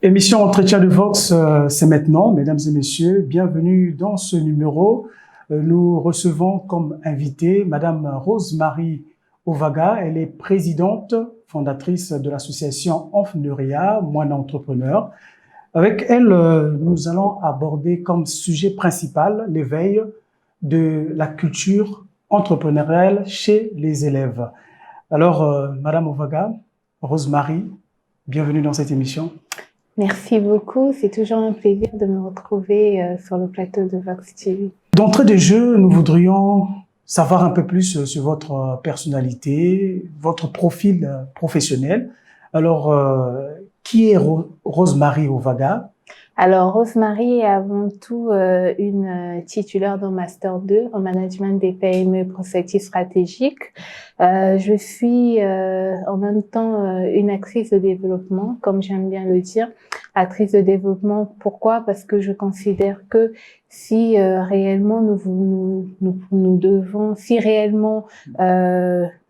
Émission Entretien de Vox, c'est maintenant, mesdames et messieurs, bienvenue dans ce numéro. Nous recevons comme invitée Madame Rose-Marie Ovaga. Elle est présidente, fondatrice de l'association Enfnuria, Moine Entrepreneur. Avec elle, nous allons aborder comme sujet principal l'éveil de la culture entrepreneuriale chez les élèves. Alors, Madame Ovaga, Rose-Marie, bienvenue dans cette émission. Merci beaucoup, c'est toujours un plaisir de me retrouver sur le plateau de Vox TV. D'entrée de jeu, nous voudrions savoir un peu plus sur votre personnalité, votre profil professionnel. Alors, qui est Rose-Marie Ovaga? Alors, Rose-Marie est avant tout une titulaire d'un Master 2 en management des PME prospective stratégique. Je suis en même temps une actrice de développement, comme j'aime bien le dire. Actrice de développement, pourquoi? Parce que je considère que si réellement nous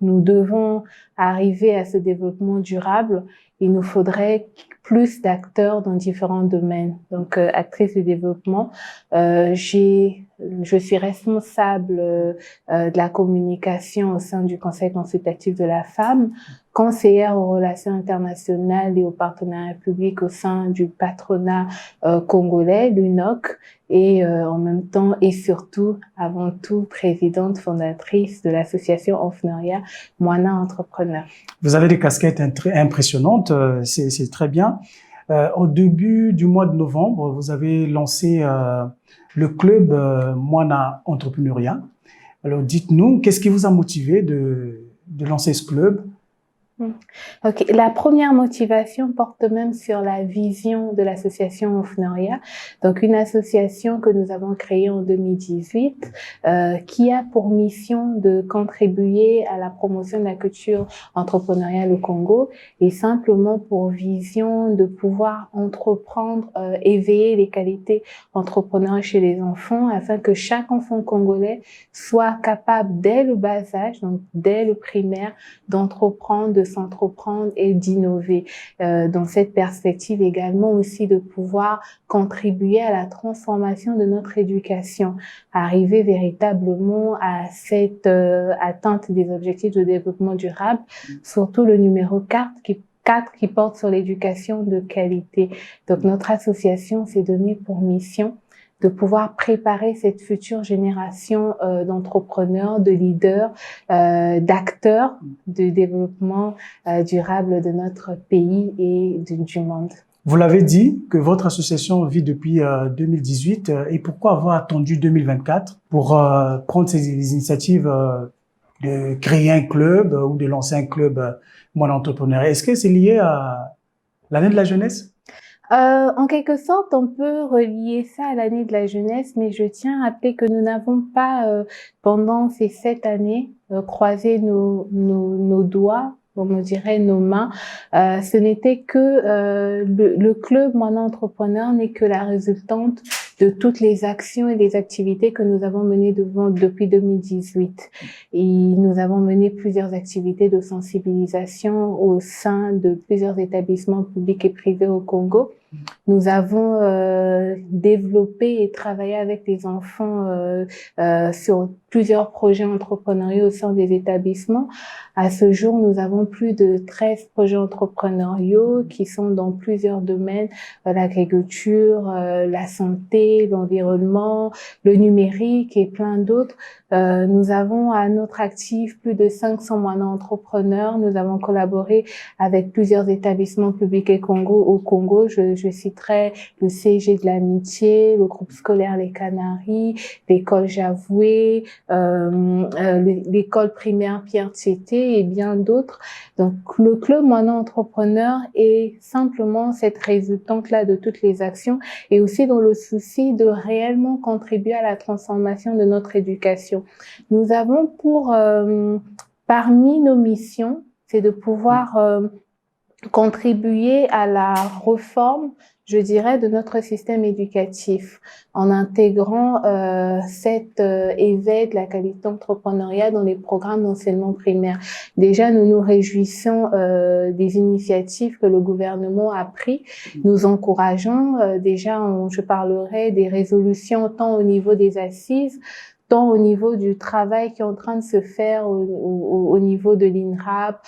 devons arriver à ce développement durable, il nous faudrait plus d'acteurs dans différents domaines. Donc, actrice de développement, je suis responsable de la communication au sein du Conseil consultatif de la femme, conseillère aux relations internationales et aux partenariats publics au sein du patronat congolais, l'UNOC, et en même temps et surtout, avant tout, présidente fondatrice de l'association Enfnuria, Moine Entrepreneur. Vous avez des casquettes impressionnantes, c'est très bien. Au début du mois de novembre, vous avez lancé le club Moine Entrepreneuriat. Alors, dites-nous, qu'est-ce qui vous a motivé de lancer ce club? Ok, la première motivation porte même sur la vision de l'association Enfnuria, donc une association que nous avons créée en 2018, qui a pour mission de contribuer à la promotion de la culture entrepreneuriale au Congo et simplement pour vision de pouvoir entreprendre, éveiller les qualités entrepreneuriales chez les enfants afin que chaque enfant congolais soit capable dès le bas âge, donc dès le primaire, d'entreprendre, de s'entreprendre et d'innover. Dans cette perspective également aussi de pouvoir contribuer à la transformation de notre éducation, arriver véritablement à cette atteinte des objectifs de développement durable, surtout le numéro 4 qui porte sur l'éducation de qualité. Donc notre association s'est donnée pour mission de pouvoir préparer cette future génération d'entrepreneurs, de leaders, d'acteurs de développement durable de notre pays et du monde. Vous l'avez dit que votre association vit depuis 2018 et pourquoi avoir attendu 2024 pour prendre ces initiatives de créer un club ou de lancer un club Moine Entrepreneur? Est-ce que c'est lié à l'année de la jeunesse? En quelque sorte, on peut relier ça à l'année de la jeunesse, mais je tiens à rappeler que nous n'avons pas, pendant ces 7 années, croisé nos doigts, comme on dirait nos mains. Ce n'était que le club Moine Entrepreneur n'est que la résultante de toutes les actions et les activités que nous avons menées depuis 2018. Et nous avons mené plusieurs activités de sensibilisation au sein de plusieurs établissements publics et privés au Congo. Nous avons développé et travaillé avec les enfants sur plusieurs projets entrepreneuriaux au sein des établissements. À ce jour, nous avons plus de 13 projets entrepreneuriaux qui sont dans plusieurs domaines, l'agriculture, la santé, l'environnement, le numérique et plein d'autres. Nous avons à notre actif plus de 500 moines entrepreneurs. Nous avons collaboré avec plusieurs établissements publics et au Congo. Je citerai le CG de l'Amitié, le groupe scolaire Les Canaries, l'école Javoué, l'école primaire Pierre Tchété et bien d'autres. Donc, le club Moine Entrepreneur est simplement cette résultante-là de toutes les actions et aussi dans le souci de réellement contribuer à la transformation de notre éducation. Nous avons parmi nos missions, c'est de pouvoir contribuer à la réforme je dirais, de notre système éducatif, en intégrant cet éveil de la qualité entrepreneuriale dans les programmes d'enseignement primaire. Déjà, nous nous réjouissons des initiatives que le gouvernement a prises. Nous encourageons, déjà, je parlerai des résolutions tant au niveau des assises, tant au niveau du travail qui est en train de se faire au niveau de l'INRAP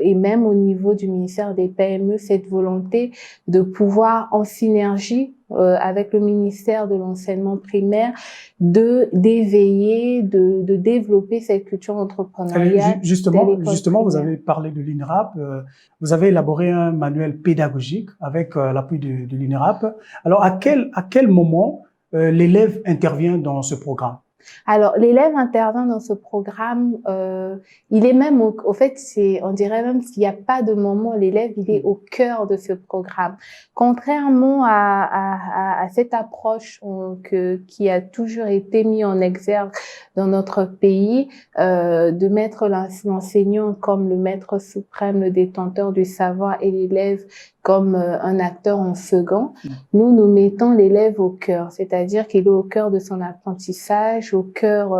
et même au niveau du ministère des PME, cette volonté de pouvoir en synergie avec le ministère de l'enseignement primaire, d'éveiller, de développer cette culture entrepreneuriale. Justement, vous avez parlé de l'INRAP, vous avez élaboré un manuel pédagogique avec l'appui de l'INRAP. Alors, à quel moment l'élève intervient dans ce programme? Alors, l'élève intervient dans ce programme, il est même au fait, on dirait même qu'il n'y a pas de moment, l'élève, il est au cœur de ce programme. Contrairement à cette approche qui a toujours été mise en exergue dans notre pays, de mettre l'enseignant comme le maître suprême, le détenteur du savoir et l'élève comme un acteur en second, nous mettons l'élève au cœur, c'est-à-dire qu'il est au cœur de son apprentissage, au cœur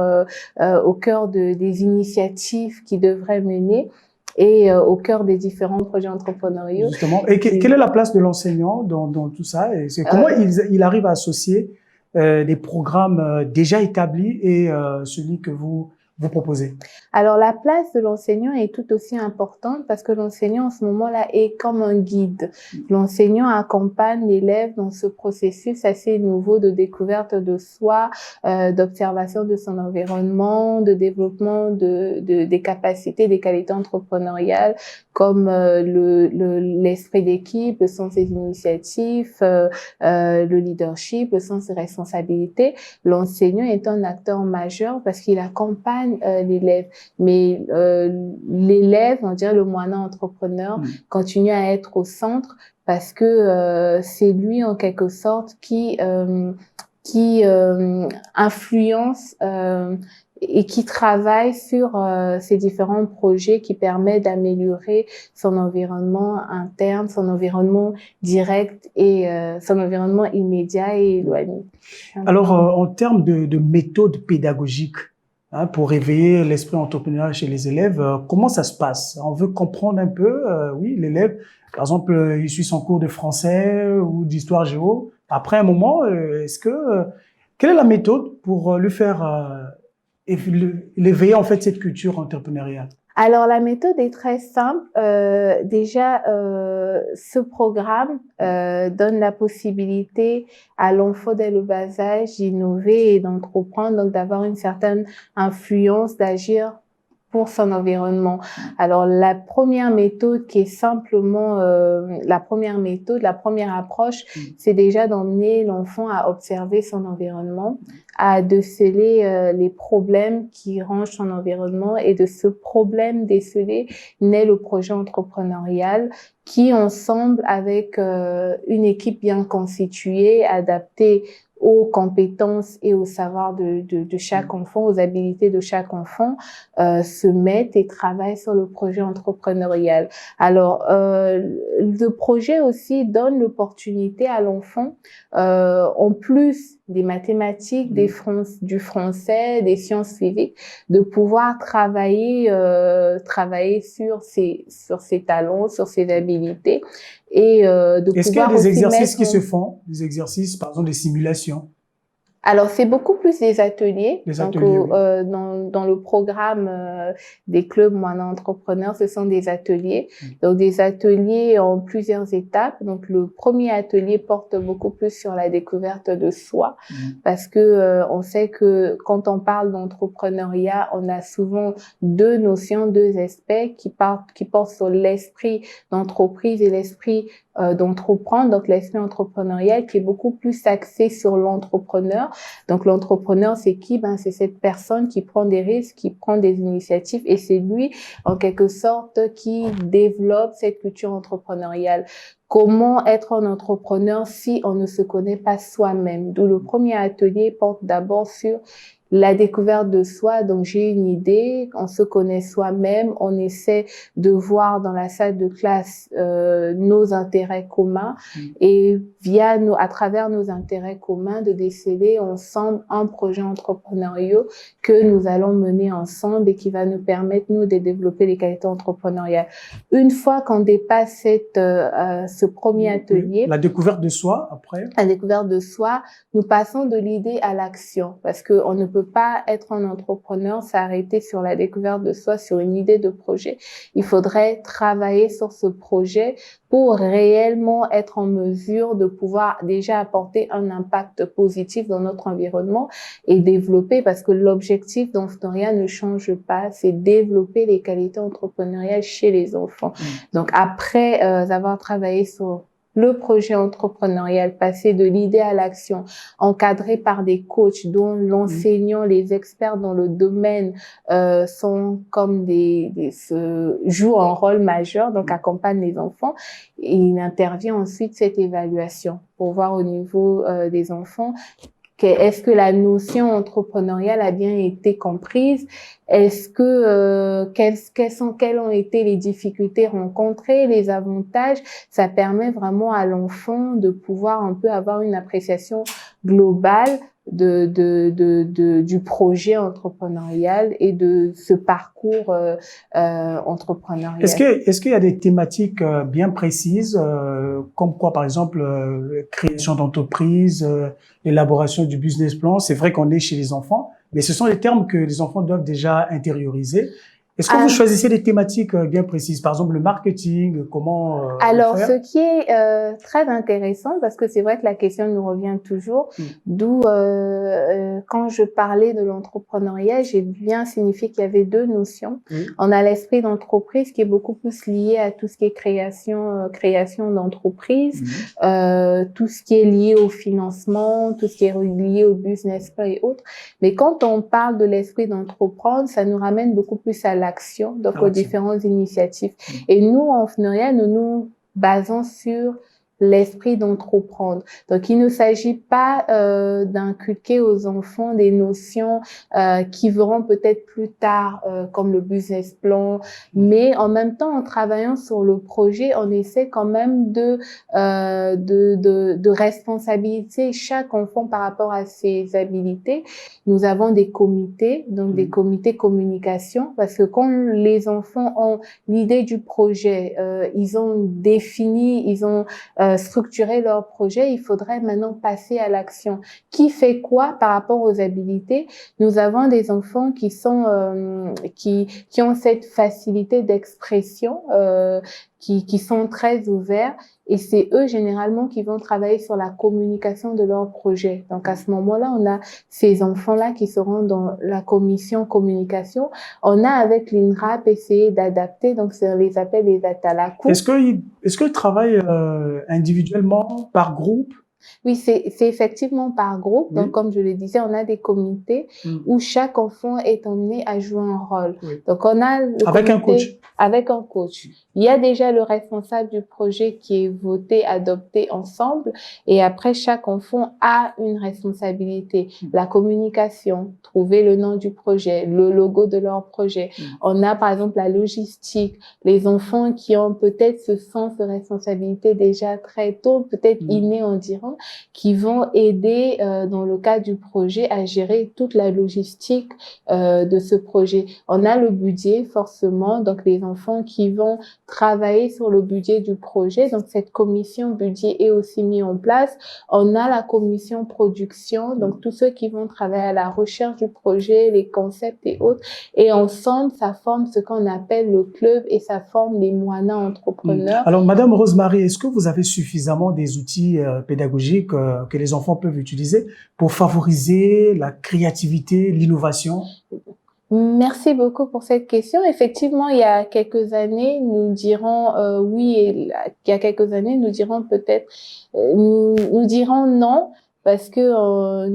des initiatives qu'il devrait mener et au cœur des différents projets entrepreneuriaux. Justement. Et quelle est la place de l'enseignant dans tout ça? Et comment il arrive à associer des programmes déjà établis et celui que vous proposez? Alors, la place de l'enseignant est tout aussi importante parce que l'enseignant, en ce moment-là, est comme un guide. L'enseignant accompagne l'élève dans ce processus assez nouveau de découverte de soi, d'observation de son environnement, de développement des capacités, des qualités entrepreneuriales, comme l'esprit d'équipe, le sens des initiatives, le leadership, le sens des responsabilités. L'enseignant est un acteur majeur parce qu'il accompagne l'élève. Mais l'élève, on dirait le moine entrepreneur, continue à être au centre parce que c'est lui en quelque sorte qui influence et qui travaille sur ces différents projets qui permettent d'améliorer son environnement interne, son environnement direct et son environnement immédiat et éloigné. Alors, en termes de méthode pédagogique, pour réveiller l'esprit entrepreneurial chez les élèves, comment ça se passe? On veut comprendre un peu, oui, l'élève, par exemple, il suit son cours de français ou d'histoire géo. Après un moment, quelle est la méthode pour lui faire l'éveiller en fait cette culture entrepreneuriale? Alors, la méthode est très simple. Déjà, ce programme donne la possibilité à l'enfant dès le bas âge d'innover et d'entreprendre, donc d'avoir une certaine influence, d'agir pour son environnement. Alors, la première méthode qui est simplement la première approche, c'est déjà d'emmener l'enfant à observer son environnement, à déceler les problèmes qui rangent son environnement et de ce problème décelé naît le projet entrepreneurial qui, ensemble avec une équipe bien constituée, adaptée aux compétences et au savoir de chaque enfant, aux habilités de chaque enfant, se mettent et travaillent sur le projet entrepreneurial. Alors, le projet aussi donne l'opportunité à l'enfant, en plus des mathématiques, du français, des sciences physiques, de pouvoir travailler sur ses talents, sur ses habilités et de Est-ce qu'il y a des exercices qui se font, des exercices, par exemple des simulations? Alors, c'est beaucoup plus des ateliers. Des Donc, ateliers, oui. dans le programme des clubs Moana Entrepreneurs, ce sont des ateliers. Donc, des ateliers en plusieurs étapes. Donc, le premier atelier porte beaucoup plus sur la découverte de soi, parce que on sait que quand on parle d'entrepreneuriat, on a souvent deux notions, deux aspects qui portent sur l'esprit d'entreprise et l'esprit d'entreprendre, donc l'esprit entrepreneurial qui est beaucoup plus axé sur l'entrepreneur. Donc l'entrepreneur, c'est qui? C'est cette personne qui prend des risques, qui prend des initiatives et c'est lui, en quelque sorte, qui développe cette culture entrepreneuriale. comment être un entrepreneur si on ne se connaît pas soi-même. D'où le premier atelier porte d'abord sur la découverte de soi. Donc, j'ai une idée, on se connaît soi-même, on essaie de voir dans la salle de classe nos intérêts communs et à travers nos intérêts communs, de déceler ensemble un projet entrepreneurial que nous allons mener ensemble et qui va nous permettre, nous, de développer les qualités entrepreneuriales. Une fois qu'on dépasse ce premier atelier, la découverte de soi, après. La découverte de soi, nous passons de l'idée à l'action, parce que on ne peut pas être un entrepreneur, s'arrêter sur la découverte de soi, sur une idée de projet. Il faudrait travailler sur ce projet pour réellement être en mesure de pouvoir déjà apporter un impact positif dans notre environnement et développer, parce que l'objectif d'Enfnoria ne change pas, c'est développer les qualités entrepreneuriales chez les enfants. Donc après avoir travaillé sur le projet entrepreneurial, passer de l'idée à l'action, encadré par des coachs dont l'enseignant, les experts dans le domaine sont comme jouent un rôle majeur, donc accompagnent les enfants. Et il intervient ensuite cette évaluation pour voir au niveau des enfants est-ce que la notion entrepreneuriale a bien été comprise? Est-ce que quelles ont été les difficultés rencontrées, les avantages? Ça permet vraiment à l'enfant de pouvoir un peu avoir une appréciation globale du projet entrepreneurial et de ce parcours entrepreneurial. Est-ce qu'il y a des thématiques bien précises, comme quoi, par exemple, création d'entreprise, élaboration du business plan? C'est vrai qu'on est chez les enfants, mais ce sont des termes que les enfants doivent déjà intérioriser. Est-ce que vous choisissez des thématiques bien précises, par exemple le marketing, comment Alors, le faire? ce qui est très intéressant, parce que c'est vrai que la question nous revient toujours, d'où quand je parlais de l'entrepreneuriat, j'ai bien signifié qu'il y avait deux notions. On a l'esprit d'entreprise qui est beaucoup plus lié à tout ce qui est création d'entreprise, tout ce qui est lié au financement, tout ce qui est lié au business plan et autres. Mais quand on parle de l'esprit d'entreprendre, ça nous ramène beaucoup plus à l'action, donc aux différentes initiatives. Et nous, en Fnoria, nous nous basons sur l'esprit d'entreprendre. Donc, il ne s'agit pas d'inculquer aux enfants des notions qui verront peut-être plus tard, comme le business plan, mais en même temps, en travaillant sur le projet, on essaie quand même de responsabiliser chaque enfant par rapport à ses habilités. Nous avons des comités, donc des comités communication, parce que quand les enfants ont l'idée du projet, ils ont défini, ils ont structuré leur projet, il faudrait maintenant passer à l'action. Qui fait quoi par rapport aux habilités? Nous avons des enfants qui sont qui ont cette facilité d'expression, qui sont très ouverts, et c'est eux généralement qui vont travailler sur la communication de leur projet. Donc à ce moment-là, on a ces enfants-là qui seront dans la commission communication. On a avec l'INRAP essayé d'adapter, donc on les appelle les atalakou. Est-ce qu'ils travaillent individuellement, par groupe? Oui, c'est effectivement par groupe. Donc, comme je le disais, on a des comités où chaque enfant est emmené à jouer un rôle. Donc, on a le avec comité un coach. Avec un coach. Il y a déjà le responsable du projet qui est voté, adopté ensemble. Et après, chaque enfant a une responsabilité. La communication, trouver le nom du projet, le logo de leur projet. On a, par exemple, la logistique. Les enfants qui ont peut-être ce sens de responsabilité déjà très tôt, peut-être innés en diront, qui vont aider dans le cadre du projet à gérer toute la logistique de ce projet. On a le budget forcément, donc les enfants qui vont travailler sur le budget du projet. Donc cette commission budget est aussi mise en place. On a la commission production, donc tous ceux qui vont travailler à la recherche du projet, les concepts et autres. Et ensemble, ça forme ce qu'on appelle le club et ça forme les moines entrepreneurs. Alors, Madame Rosemary, est-ce que vous avez suffisamment des outils pédagogiques que les enfants peuvent utiliser pour favoriser la créativité, l'innovation? Merci beaucoup pour cette question. Effectivement, il y a quelques années, nous dirons oui, et il y a quelques années, nous dirons peut-être, nous dirons non. parce que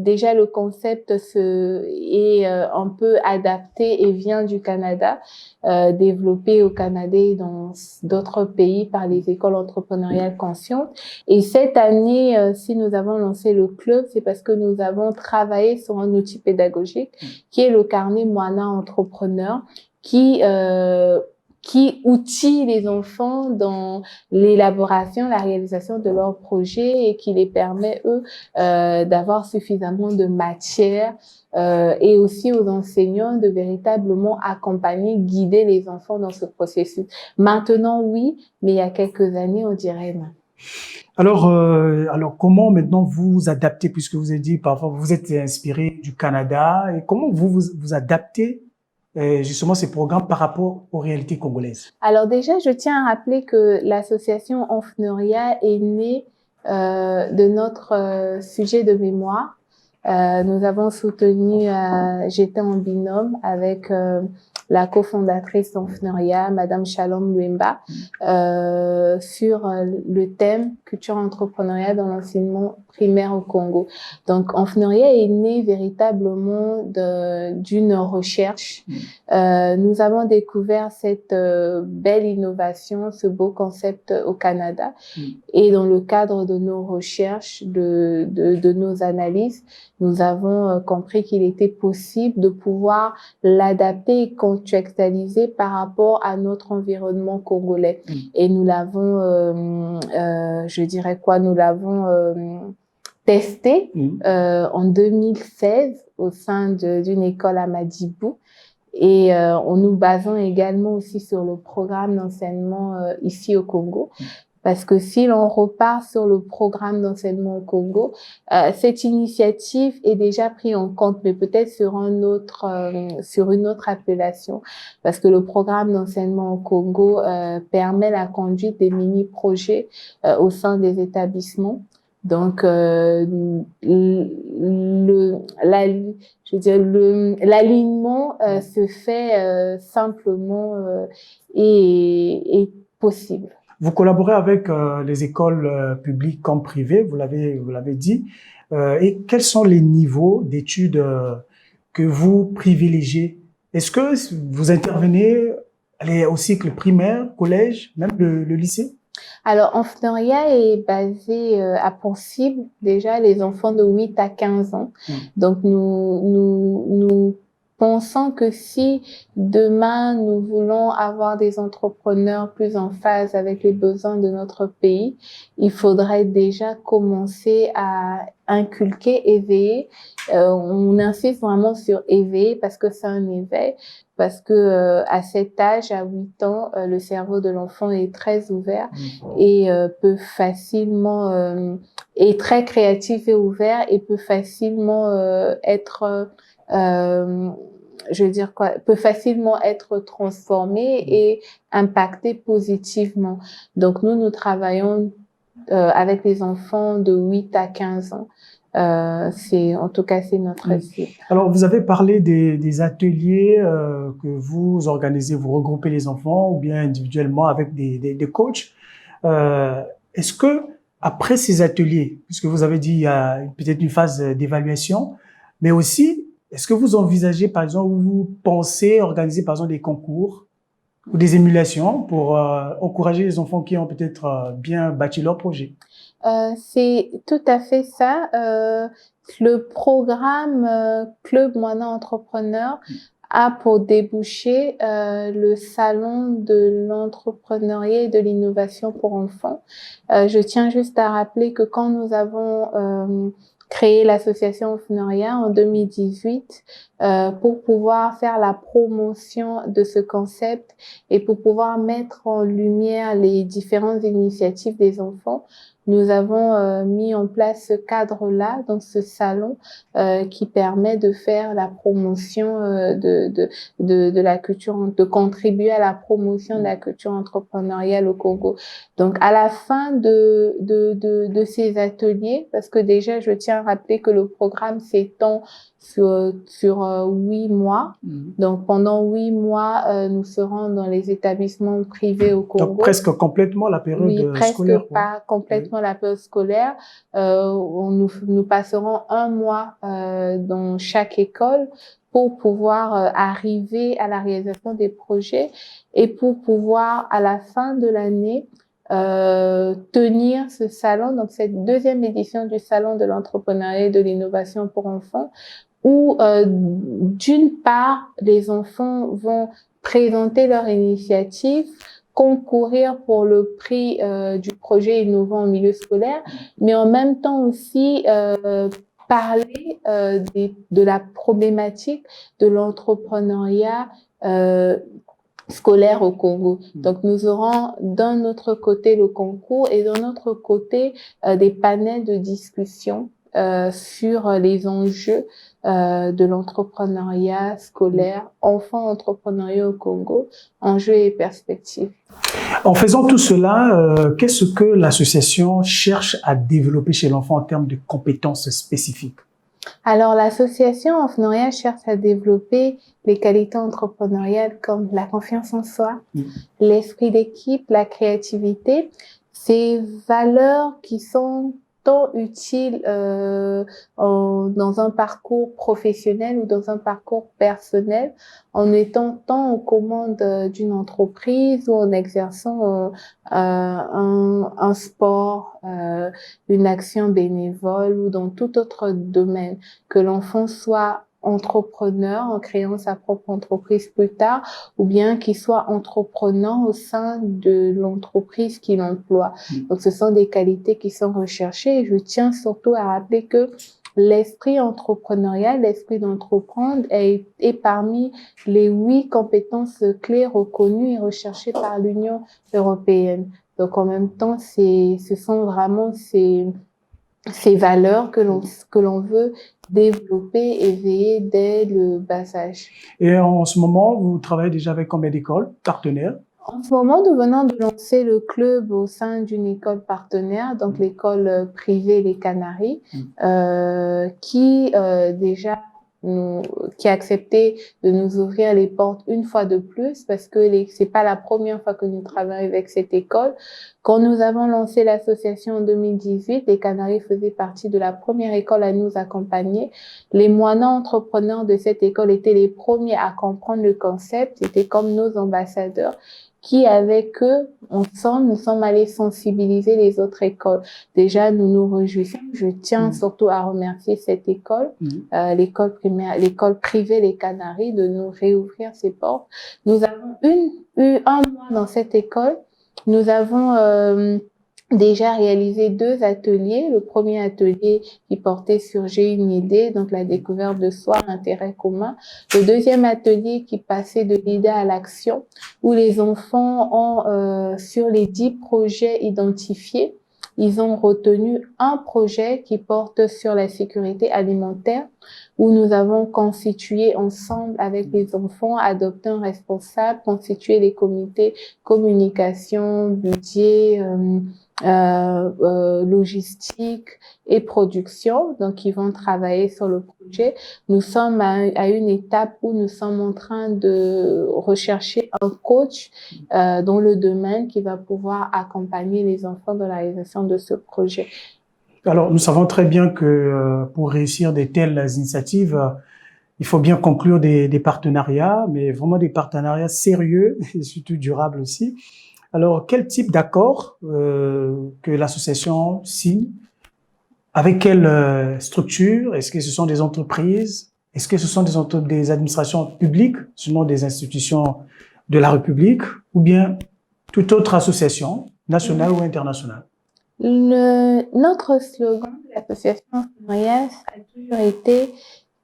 déjà le concept est un peu adapté et vient du Canada, développé au Canada et dans d'autres pays par les écoles entrepreneuriales conscientes. Et cette année, si nous avons lancé le club, c'est parce que nous avons travaillé sur un outil pédagogique qui est le carnet Moana Entrepreneur, qui outille les enfants dans l'élaboration, la réalisation de leurs projets et qui les permet, eux, d'avoir suffisamment de matière et aussi aux enseignants de véritablement accompagner, guider les enfants dans ce processus. Maintenant, oui, mais il y a quelques années, on dirait non. Alors comment maintenant vous adaptez, puisque vous avez dit parfois vous êtes inspiré du Canada, et comment vous adaptez justement ces programmes par rapport aux réalités congolaises? Alors déjà, je tiens à rappeler que l'association Enfneuria est née de notre sujet de mémoire. Nous avons soutenu, j'étais en binôme avec la cofondatrice d'Enfneuria, Madame Shalom Luemba, sur le thème culture entrepreneuriale dans l'enseignement primaire au Congo. Donc, Enfneuria est né véritablement d'une recherche. Nous avons découvert cette belle innovation, ce beau concept au Canada. Et dans le cadre de nos recherches, de nos analyses, nous avons compris qu'il était possible de pouvoir l'adapter et contextualiser par rapport à notre environnement congolais. Et nous l'avons, nous l'avons testé en 2016 au sein d'une école à Madibou. Et en nous basant également aussi sur le programme d'enseignement ici au Congo. Parce que si l'on repart sur le programme d'enseignement au Congo, cette initiative est déjà prise en compte, mais peut-être sur sur une autre appellation. Parce que le programme d'enseignement au Congo permet la conduite des mini-projets au sein des établissements. Donc, l'alignement se fait simplement et possible. Vous collaborez avec les écoles publiques comme privées, vous l'avez dit. Et quels sont les niveaux d'études que vous privilégiez? Est-ce que vous intervenez au cycle primaire, collège, même le lycée? Alors, Enfneuria est basé à Pont-Cible, déjà les enfants de 8 à 15 ans. Donc, nous pensons que si demain nous voulons avoir des entrepreneurs plus en phase avec les besoins de notre pays, il faudrait déjà commencer à inculquer, éveiller. On insiste vraiment sur éveiller parce que c'est un éveil. Parce que à cet âge, à 8 ans, le cerveau de l'enfant est très ouvert et peut facilement est très créatif et ouvert et peut facilement peut facilement être transformé et impacté positivement. Donc nous travaillons avec les enfants de 8 à 15 ans. En tout cas, c'est notre cible. Alors, vous avez parlé des ateliers que vous organisez, vous regroupez les enfants ou bien individuellement avec des coachs. Est-ce que après ces ateliers, puisque vous avez dit il y a peut-être une phase d'évaluation, mais aussi, est-ce que vous envisagez, par exemple, ou vous pensez organiser, par exemple, des concours ou des émulations pour encourager les enfants qui ont peut-être bien bâti leur projet? C'est tout à fait ça. Le programme Club Moana Entrepreneur a pour déboucher le salon de l'entrepreneuriat et de l'innovation pour enfants. Je tiens juste à rappeler que quand nous avons créé l'association Enfneuria en 2018 pour pouvoir faire la promotion de ce concept et pour pouvoir mettre en lumière les différentes initiatives des enfants, nous avons mis en place ce cadre-là, donc ce salon qui permet de faire la promotion de la culture, de contribuer à la promotion de la culture entrepreneuriale au Congo. Donc à la fin de ces ateliers, parce que déjà je tiens à rappeler que le programme s'étend sur 8 mois. Donc, pendant 8 mois, nous serons dans les établissements privés au Congo. Donc, presque complètement la période oui, presque scolaire. pas complètement la période scolaire. Nous passerons 1 mois dans chaque école pour pouvoir arriver à la réalisation des projets et pour pouvoir, à la fin de l'année, tenir ce salon, donc cette deuxième édition du Salon de l'entrepreneuriat et de l'innovation pour enfants, où d'une part, les enfants vont présenter leur initiative, concourir pour le prix du projet innovant au milieu scolaire, mais en même temps aussi parler de la problématique de l'entrepreneuriat scolaire au Congo. Donc, nous aurons d'un autre côté le concours et d'un autre côté des panels de discussion sur les enjeux de l'entrepreneuriat scolaire, enfants entrepreneuriaux au Congo, enjeux et perspectives. En faisant tout cela, qu'est-ce que l'association cherche à développer chez l'enfant en termes de compétences spécifiques? Alors, l'association Enfnoria cherche à développer les qualités entrepreneuriales comme la confiance en soi, l'esprit d'équipe, la créativité, ces valeurs qui sont tant utiles dans un parcours professionnel ou dans un parcours personnel, en étant tant aux commandes d'une entreprise ou en exerçant un sport, une action bénévole ou dans tout autre domaine, que l'enfant soit entrepreneur en créant sa propre entreprise plus tard, ou bien qu'il soit entrepreneur au sein de l'entreprise qu'il emploie. Donc, ce sont des qualités qui sont recherchées et je tiens surtout à rappeler que l'esprit entrepreneurial, l'esprit d'entreprendre est parmi les 8 compétences clés reconnues et recherchées par l'Union européenne. Donc, en même temps, ce sont vraiment ces valeurs que l'on veut développer et veiller dès le bas âge. Et en ce moment, vous travaillez déjà avec combien d'écoles partenaires? En ce moment, nous venons de lancer le club au sein d'une école partenaire, donc l'école privée Les Canaries, qui déjà qui a accepté de nous ouvrir les portes une fois de plus, parce que c'est pas la première fois que nous travaillons avec cette école. Quand nous avons lancé l'association en 2018, Les Canaries faisait partie de la première école à nous accompagner. Les moineaux entrepreneurs de cette école étaient les premiers à comprendre le concept, c'était comme nos ambassadeurs, qui, avec eux, ensemble, nous sommes allés sensibiliser les autres écoles. Déjà, nous nous réjouissons. Je tiens surtout à remercier cette école, l'école primaire, l'école privée Les Canaries, de nous réouvrir ses portes. Nous avons eu un mois dans cette école. Nous avons déjà réalisé 2 ateliers. Le premier atelier qui portait sur J'ai une idée, donc la découverte de soi, l'intérêt commun. Le deuxième atelier qui passait de l'idée à l'action, où les enfants ont, sur les 10 projets identifiés, ils ont retenu un projet qui porte sur la sécurité alimentaire, où nous avons constitué ensemble avec les enfants, adopté un responsable, constitué les comités communication, budget, logistique et production, donc ils vont travailler sur le projet. Nous sommes à une étape où nous sommes en train de rechercher un coach dans le domaine qui va pouvoir accompagner les enfants dans la réalisation de ce projet. Alors, nous savons très bien que pour réussir de telles initiatives, il faut bien conclure des partenariats, mais vraiment des partenariats sérieux et surtout durables aussi. Alors, quel type d'accord que l'association signe? Avec quelle structure? Est-ce que ce sont des entreprises? Est-ce que ce sont des administrations publiques, sinon des institutions de la République, ou bien toute autre association, nationale ou internationale? Notre slogan de l'association Enfnoria a toujours été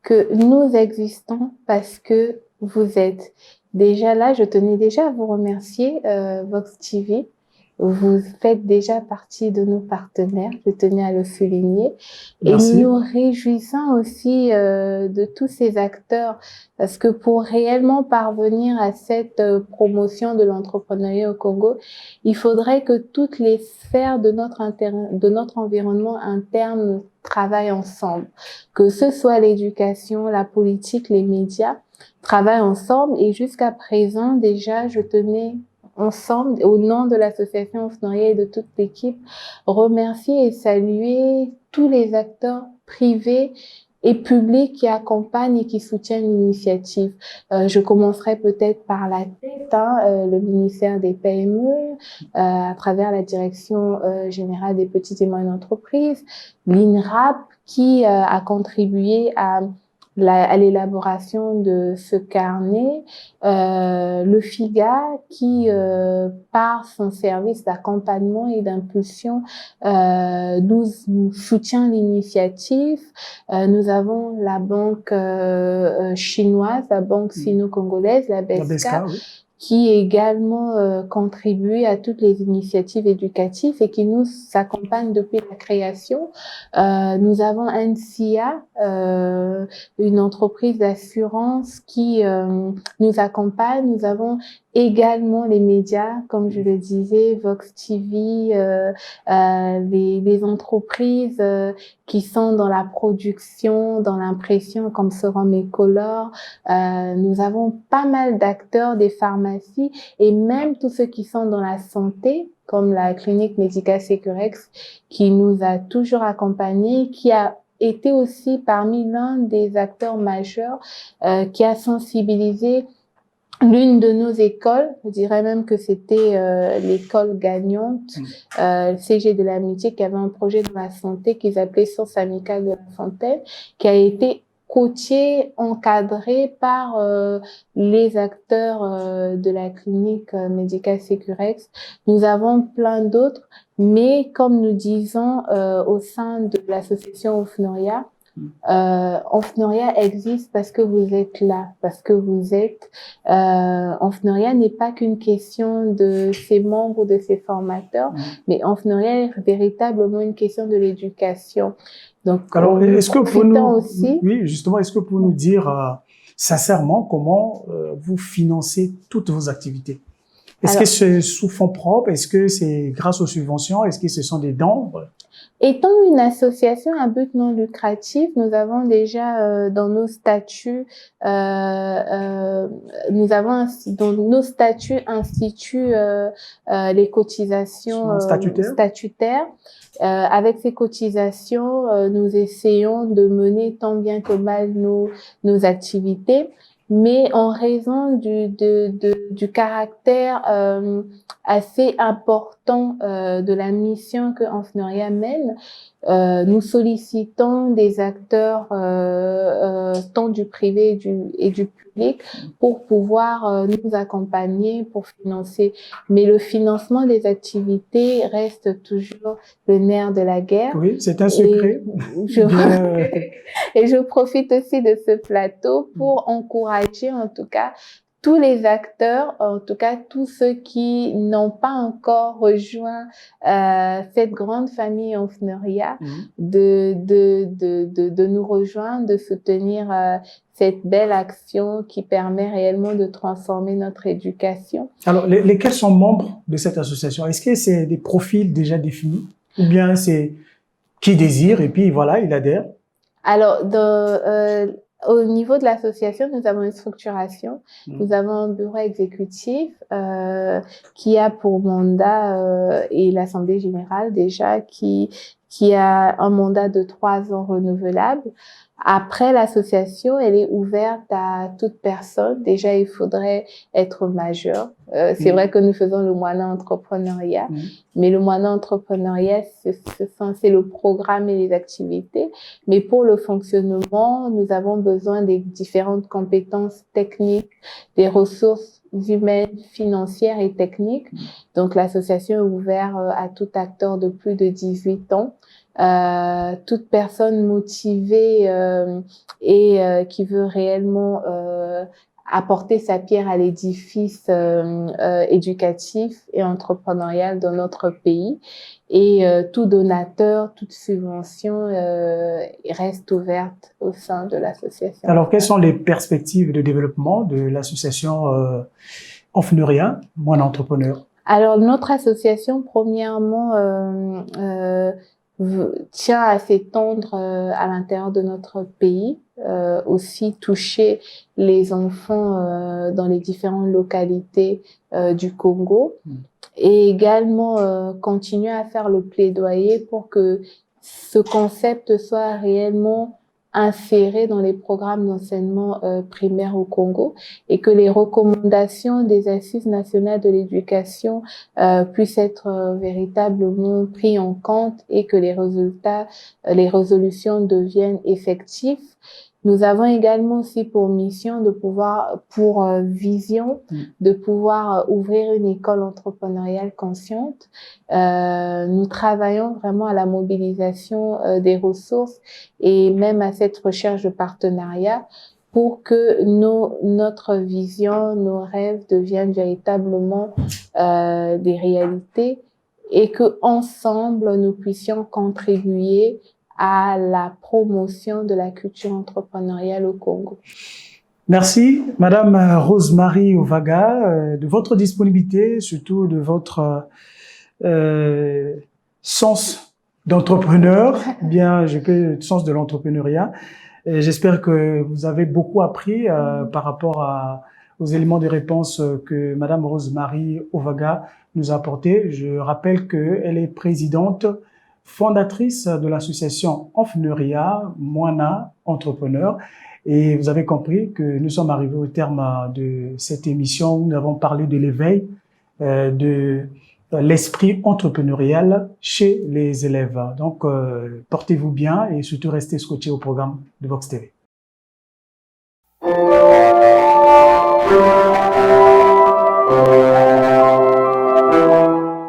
que nous existons parce que vous êtes. Déjà là, je tenais déjà à vous remercier, Vox TV. Vous faites déjà partie de nos partenaires, je tenais à le souligner. Merci. Et nous nous réjouissons aussi de tous ces acteurs, parce que pour réellement parvenir à cette promotion de l'entrepreneuriat au Congo, il faudrait que toutes les sphères de notre environnement interne travaillent ensemble, que ce soit l'éducation, la politique, les médias travaillent ensemble. Et jusqu'à présent, déjà, je tenais ensemble, au nom de l'association Ofnoria et de toute l'équipe, remercier et saluer tous les acteurs privés et publics qui accompagnent et qui soutiennent l'initiative. Je commencerai peut-être par la tête, le ministère des PME, à travers la direction générale des petites et moyennes entreprises, l'INRAP qui a contribué à l'élaboration de ce carnet, le FIGA qui, par son service d'accompagnement et d'impulsion, nous soutient l'initiative. Nous avons la banque chinoise, la banque sino-congolaise, la BESCA, oui, qui également contribue à toutes les initiatives éducatives et qui nous accompagne depuis la création. Nous avons NCA, une entreprise d'assurance qui nous accompagne. Nous avons également les médias, comme je le disais, Vox TV, les entreprises qui sont dans la production, dans l'impression, comme Sorum et Color. Nous avons pas mal d'acteurs, des pharmacies et même tous ceux qui sont dans la santé, comme la clinique médicale Sécurex, qui nous a toujours accompagnés, qui a été aussi parmi l'un des acteurs majeurs, qui a sensibilisé l'une de nos écoles, je dirais même que c'était l'école gagnante, CG de l'Amitié, qui avait un projet dans la santé qu'ils appelaient Source Amicale de la Fontaine, qui a été coaché, encadré par les acteurs de la clinique médicale Sécurex. Nous avons plein d'autres, mais comme nous disons au sein de l'association Ofnoria, Ofnoria existe parce que vous êtes là, parce que vous êtes. Ofnoria n'est pas qu'une question de ses membres ou de ses formateurs, mais Ofnoria est véritablement une question de l'éducation. Donc, alors, est-ce que vous nous, aussi, oui, justement, est-ce que vous pouvez nous dire sincèrement comment vous financez toutes vos activités? Est-ce que c'est sous fonds propres? Est-ce que c'est grâce aux subventions? Est-ce que ce sont des dons? Étant une association à but non lucratif, nous avons déjà dans nos statuts, instituent les cotisations statutaires. Avec ces cotisations, nous essayons de mener tant bien que mal nos activités. Mais en raison du caractère assez important de la mission que Ofnoria mène, nous sollicitons des acteurs tant du privé et du public pour pouvoir nous accompagner, pour financer. Mais le financement des activités reste toujours le nerf de la guerre. Oui, c'est un secret. Et je profite aussi de ce plateau pour encourager en tout cas tous les acteurs, en tout cas tous ceux qui n'ont pas encore rejoint cette grande famille Ofnoria, de nous rejoindre, de soutenir cette belle action qui permet réellement de transformer notre éducation. Alors, lesquels sont membres de cette association? Est-ce que c'est des profils déjà définis ou bien c'est qui désire et puis voilà, il adhère? Alors, au niveau de l'association, nous avons une structuration. Nous avons un bureau exécutif qui a pour mandat et l'Assemblée générale déjà qui a un mandat de 3 ans renouvelable. Après, l'association, elle est ouverte à toute personne. Déjà, il faudrait être majeur. C'est vrai que nous faisons le moyen entrepreneuriat, mais le moyen entrepreneuriat, c'est le programme et les activités. Mais pour le fonctionnement, nous avons besoin des différentes compétences techniques, des ressources humaines, financières et techniques. Donc, l'association est ouverte à tout acteur de plus de 18 ans. Toute personne motivée et qui veut réellement apporter sa pierre à l'édifice éducatif et entrepreneurial dans notre pays. Et tout donateur, toute subvention reste ouverte au sein de l'association. Alors, quelles sont les perspectives de développement de l'association Ofnoria, Moine Entrepreneur? Alors, notre association, premièrement, tient à s'étendre à l'intérieur de notre pays, aussi toucher les enfants dans les différentes localités du Congo, et également continuer à faire le plaidoyer pour que ce concept soit réellement inséré dans les programmes d'enseignement primaire au Congo, et que les recommandations des Assises nationales de l'éducation puissent être véritablement pris en compte, et que les résultats, les résolutions deviennent effectives. Nous avons également aussi pour mission de pouvoir, vision, de pouvoir ouvrir une école entrepreneuriale consciente. Nous travaillons vraiment à la mobilisation des ressources et même à cette recherche de partenariat pour que notre vision, nos rêves deviennent véritablement des réalités, et que ensemble nous puissions contribuer à la promotion de la culture entrepreneuriale au Congo. Merci, Madame Rose-Marie Ovaga, de votre disponibilité, surtout de votre sens d'entrepreneur, bien, sens de l'entrepreneuriat. J'espère que vous avez beaucoup appris par rapport aux éléments de réponse que Madame Rose-Marie Ovaga nous a apportés. Je rappelle qu'elle est présidente fondatrice de l'association Enfneuria, Moana Entrepreneur. Et vous avez compris que nous sommes arrivés au terme de cette émission où nous avons parlé de l'éveil de l'esprit entrepreneurial chez les élèves. Donc, portez-vous bien et surtout restez scotchés au programme de Vox TV.